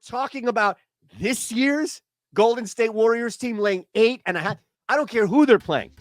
talking about this year's Golden State Warriors team laying 8.5. I don't care who they're playing.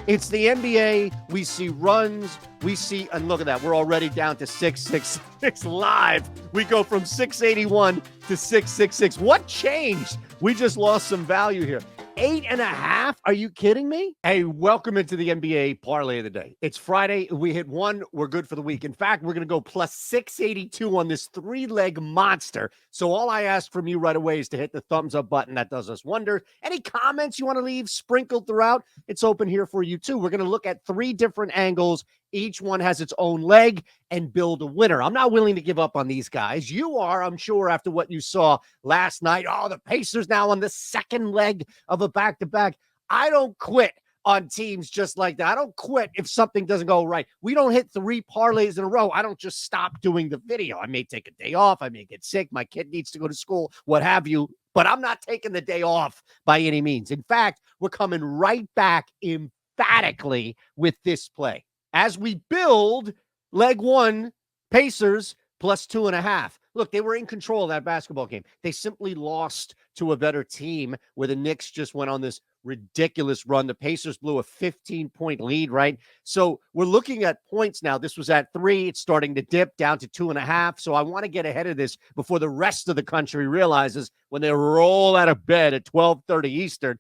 It's the NBA. We see runs. We see, and look at that. We're already down to 666 live. We go from 681 to 666. What changed? We just lost some value here. 8.5? Are you kidding me? Hey, welcome into the NBA Parlay of the Day. It's Friday. We hit one. We're good for the week. In fact, we're going to go plus 682 on this three-leg monster. So all I ask from you right away is to hit the thumbs up button. That does us wonders. Any comments you want to leave sprinkled throughout, it's open here for you too. We're going to look at three different angles. Each one has its own leg and build a winner. I'm not willing to give up on these guys. You are, I'm sure, after what you saw last night. Oh, the Pacers now on the second leg of a back-to-back. I don't quit on teams just like that. I don't quit if something doesn't go right. We don't hit three parlays in a row. I don't just stop doing the video. I may take a day off. I may get sick. My kid needs to go to school, what have you. But I'm not taking the day off by any means. In fact, we're coming right back emphatically with this play. As we build leg one, Pacers plus 2.5. Look, they were in control of that basketball game. They simply lost to a better team where the Knicks just went on this ridiculous run. The Pacers blew a 15-point lead, right? So we're looking at points now. This was at 3. It's starting to dip down to 2.5. So I want to get ahead of this before the rest of the country realizes when they roll out of bed at 12:30 Eastern,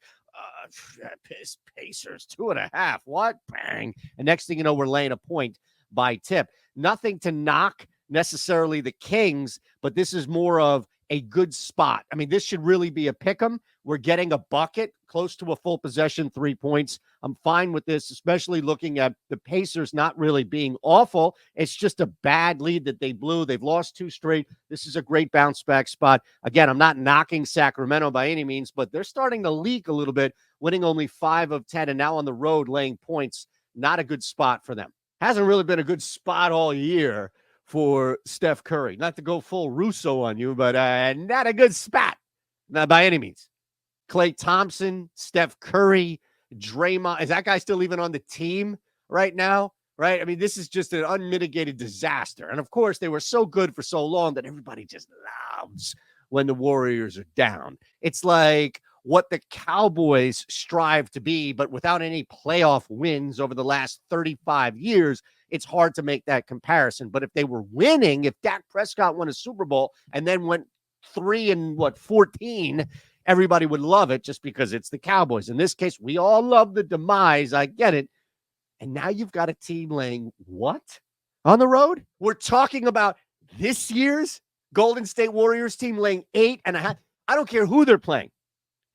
Pacers 2.5. What? Bang. And next thing you know, we're laying a point by tip. Nothing to knock necessarily the Kings, but this is more of a good spot. I mean, this should really be a pick 'em. We're getting a bucket close to a full possession, 3 points. I'm fine with this, especially looking at the Pacers not really being awful. It's just a bad lead that they blew. They've lost 2 straight. This is a great bounce back spot. Again, I'm not knocking Sacramento by any means, but they're starting to leak a little bit, winning only 5 of 10 and now on the road laying points. Not a good spot for them. Hasn't really been a good spot all year for Steph Curry. Not to go full Russo on you, but not a good spot. Not by any means. Klay Thompson, Steph Curry, Draymond. Is that guy still even on the team right now? Right? I mean, this is just an unmitigated disaster. And of course, they were so good for so long that everybody just loves when the Warriors are down. It's like what the Cowboys strive to be, but without any playoff wins over the last 35 years, it's hard to make that comparison. But if they were winning, if Dak Prescott won a Super Bowl and then went 3-14, everybody would love it just because it's the Cowboys. In this case, we all love the demise. I get it. And now you've got a team laying what on the road? We're talking about this year's Golden State Warriors team laying 8.5. I don't care who they're playing.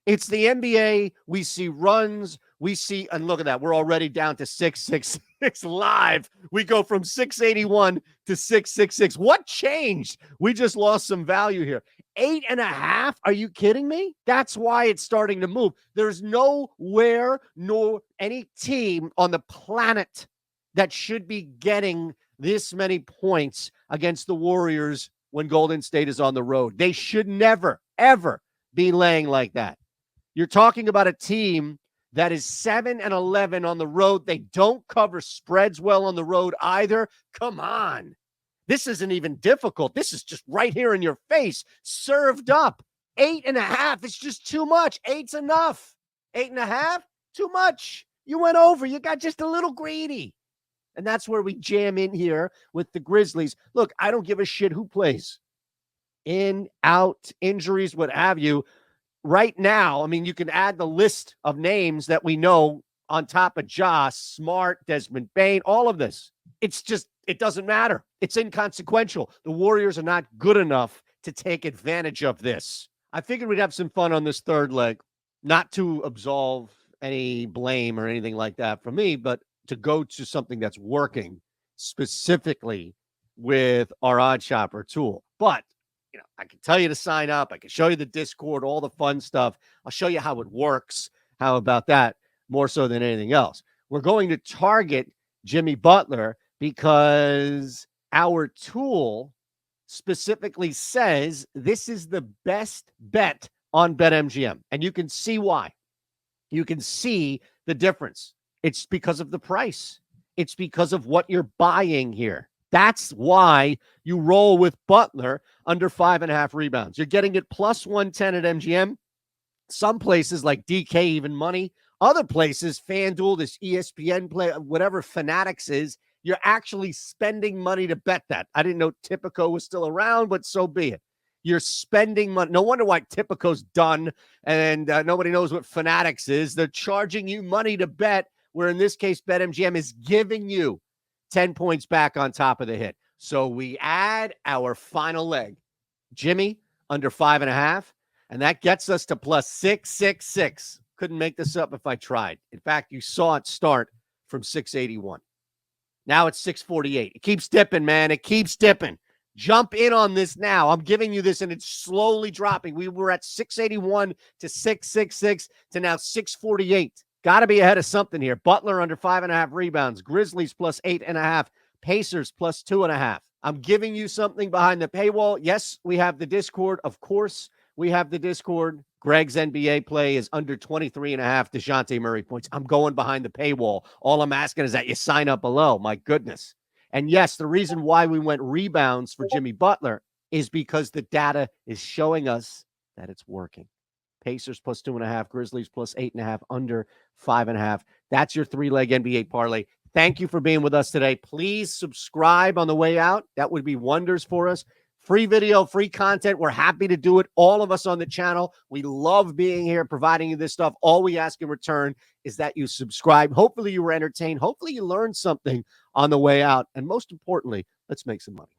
It's the NBA. We see runs. We see, and look at that. We're already down to 666 live. We go from 681 to 666. What changed? We just lost some value here. 8.5? Are you kidding me? That's why it's starting to move. There's nowhere nor any team on the planet that should be getting this many points against the Warriors when Golden State is on the road. They should never, ever be laying like that. You're talking about a team that is 7-11 on the road. They don't cover spreads well on the road either. Come on. This isn't even difficult. This is just right here in your face, served up. 8.5. It's just too much. 8's enough. 8.5, too much. You went over. You got just a little greedy. And that's where we jam in here with the Grizzlies. Look, I don't give a shit who plays. In, out, injuries, what have you. Right now, I mean, you can add the list of names that we know on top of Josh, Smart, Desmond Bane, all of this. It's just, it doesn't matter. It's inconsequential. The Warriors are not good enough to take advantage of this. I figured we'd have some fun on this third leg, not to absolve any blame or anything like that from me, but to go to something that's working specifically with our OddsShopper tool. But I can tell you to sign up. I can show you the Discord, all the fun stuff. I'll show you how it works. How about that? More so than anything else. We're going to target Jimmy Butler because our tool specifically says this is the best bet on BetMGM. And you can see why. You can see the difference. It's because of the price. It's because of what you're buying here. That's why you roll with Butler under 5.5 rebounds. You're getting it plus 110 at MGM. Some places like DK, even money. Other places, FanDuel, this ESPN play, whatever Fanatics is, you're actually spending money to bet that. I didn't know Tipico was still around, but so be it. You're spending money. No wonder why Tipico's done, and nobody knows what Fanatics is. They're charging you money to bet, where in this case, BetMGM is giving you 10 points back on top of the hit. So we add our final leg. Jimmy under 5.5. And that gets us to plus 666. Couldn't make this up if I tried. In fact, you saw it start from 681. Now it's 648. It keeps dipping, man. It keeps dipping. Jump in on this now. I'm giving you this, and it's slowly dropping. We were at 681 to 666 to now 648. Got to be ahead of something here. Butler under 5.5 rebounds. Grizzlies plus 8.5. Pacers plus 2.5. I'm giving you something behind the paywall. Yes, we have the Discord, of course. We have the Discord. Greg's NBA play is under 23.5 DeJounte Murray points. I'm going behind the paywall. All I'm asking is that you sign up below. My goodness. And yes, the reason why we went rebounds for Jimmy Butler is because the data is showing us that it's working. Pacers plus 2.5, Grizzlies plus 8.5, under 5.5. That's your three-leg NBA parlay. Thank you for being with us today. Please subscribe on the way out. That would be wonders for us. Free video, free content. We're happy to do it. All of us on the channel. We love being here, providing you this stuff. All we ask in return is that you subscribe. Hopefully you were entertained. Hopefully you learned something on the way out. And most importantly, let's make some money.